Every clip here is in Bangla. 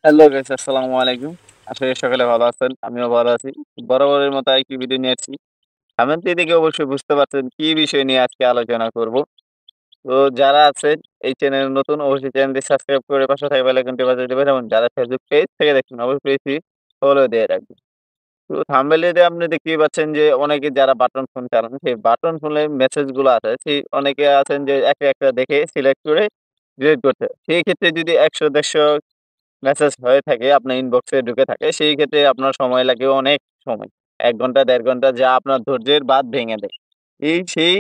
হ্যালো গাইস, আসসালামু আলাইকুম। আশা করি সকালে ভালো আছেন। আমিও ভালো আছি। বরাবরের মতো আরেকটি ভিডিও নিয়ে আসছি। থাম্বনেলটি দেখে অবশ্যই বুঝতে পারছেন কি বিষয় নিয়ে আজকে আলোচনা করব। তো যারা আছেন এই চ্যানেলে নতুন অবশ্যই চ্যানেলটি সাবস্ক্রাইব করে পাশে থাকা বেল আইকনটি বাজিয়ে দিবেন এবং যারা ফেসবুক পেজ থেকে দেখছেন অবশ্যই পেজটি ফলো দিয়ে রাখবেন। তো থাম্বনেলে আপনি দেখতেই পাচ্ছেন যে অনেকে যারা বাটন ফোন চালান সেই বাটন ফোনের মেসেজগুলো আছে সেই অনেকে আছেন যে একটা দেখে সিলেক্ট করে ডিলিট করতে। সেই ক্ষেত্রে যদি ১০০-১৫০ মেসেজ হয়ে থাকে আপনার ইনবক্সে ঢুকে থাকে, সেই ক্ষেত্রে আপনার সময় লাগে অনেক সময়। ১ ঘন্টা ১.৫ ঘন্টা যা আপনার ধৈর্যের বাঁধ ভেঙে দেয়। সেই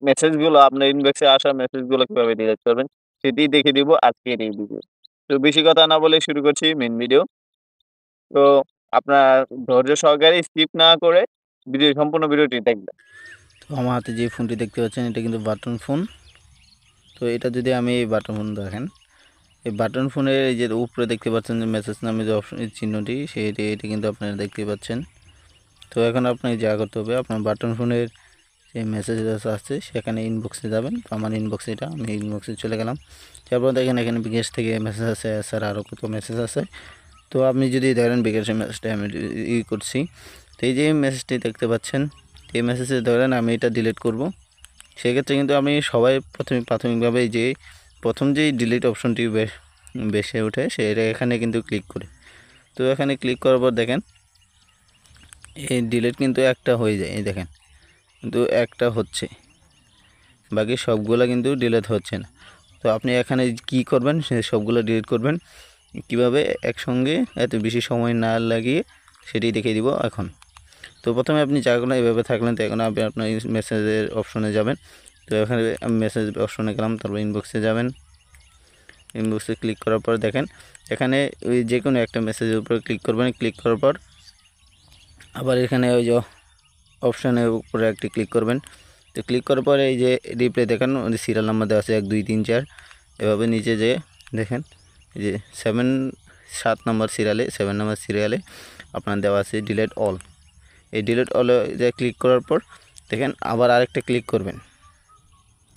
মেসেজগুলো আপনার ইনবক্সে আসা মেসেজগুলো কিভাবে ডিলিট করবেন সেটি দেখিয়ে দিব আজকের এই ভিডিও। তো বেশি কথা না বলে শুরু করছি মেইন ভিডিও। তো আপনার ধৈর্য সহকারে স্কিপ না করে সম্পূর্ণ ভিডিওটি দেখবেন। তো আমার হাতে যে ফোনটি দেখতে পাচ্ছেন এটা কিন্তু বাটন ফোন। তো এটা যদি আমি এই বাটন ফোন দেখেন, এই বাটন ফোনের এই যে উপরে দেখতে পাচ্ছেন যে মেসেজ নামে যে অপশন চিহ্নটি এটি কিন্তু আপনারা দেখতে পাচ্ছেন। তো এখন আপনাকে যা করতে হবে আপনার বাটন ফোনের যে মেসেজ আসছে সেখানে ইনবক্সে যাবেন। তো আমার ইনবক্সে এটা আমি ইনবক্সে চলে গেলাম। তারপর দেখেন এখানে বিকাশ থেকে মেসেজ আছে, স্যার আরও কত মেসেজ আছে। তো আপনি যদি দেখেন বিকাশের মেসেজটা আমি করছি। তো এই যে মেসেজটি দেখতে পাচ্ছেন, এই মেসেজে ধরেন আমি এটা ডিলিট করব। সেক্ষেত্রে কিন্তু আমি সবাই প্রাথমিকভাবে যে প্রথম যেই ডিলিট অপশনটি বেশি ওঠে সেটা এখানে কিন্তু ক্লিক করি। তো এখানে ক্লিক করার পর দেখেন এই ডিলিট কিন্তু একটা হয়ে যায়, এই দেখেন কিন্তু একটা হচ্ছে, বাকি সবগুলো কিন্তু ডিলিট হচ্ছে না। তো আপনি এখানে কি করবেন, সে সবগুলো ডিলিট করবেন কিভাবে একসঙ্গে এত বেশি সময় না লাগিয়ে সেটি দেখিয়ে দিব এখন। তো প্রথমে আপনি যাগুলো এভাবে থাকলেন তো এখন আপনি আপনার মেসেজের অপশনে যাবেন। তো এখানে আমি মেসেজ অপশনে গেলাম, তারপর ইনবক্সে যাবেন। ইনবক্সে ক্লিক করার পর দেখেন এখানে ওই যে কোনো একটা মেসেজের উপরে ক্লিক করবেন। ক্লিক করার পর আবার এখানে ওই যে অপশানের উপরে একটি ক্লিক করবেন। তো ক্লিক করার পরে এই যে রিপ্লে দেখেন সিরিয়াল নাম্বার দেওয়া আছে 1 2 3 4, এভাবে নিচে যেয়ে দেখেন এই যে 7 নম্বর সিরিয়ালে 7 নম্বর সিরিয়ালে আপনার দেওয়া আছে ডিলিট অল। এই ডিলিট অলে যে ক্লিক করার পর দেখেন আবার আরেকটা ক্লিক করবেন।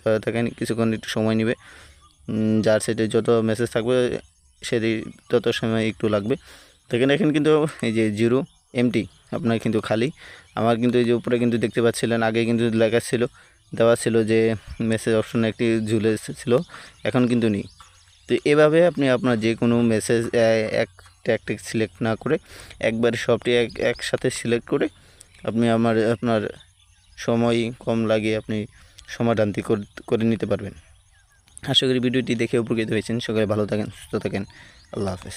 তো দেখেন কিছুক্ষণ একটু সময় নেবে, যার সেটে যত মেসেজ থাকবে সেটি তত সময় একটু লাগবে। দেখেন এখন কিন্তু এই যে 0 এমটি আপনার কিন্তু খালি। আমার কিন্তু এই যে উপরে কিন্তু দেখতে পাচ্ছিলেন আগে কিন্তু লেখা ছিল, দেওয়া ছিল যে মেসেজ অপশনে একটি ঝুলে ছিল, এখন কিন্তু নেই। তো এভাবে আপনি আপনার যে কোনো মেসেজ একটা সিলেক্ট না করে একবারে সবটি একসাথে সিলেক্ট করে আপনি আপনার সময় কম লাগিয়ে আপনি সমাধানটি করে নিতে পারবেন। আশা করি ভিডিওটি দেখে উপকৃত হয়েছেন। সকালে ভালো থাকেন, সুস্থ থাকেন। আল্লাহ হাফেজ।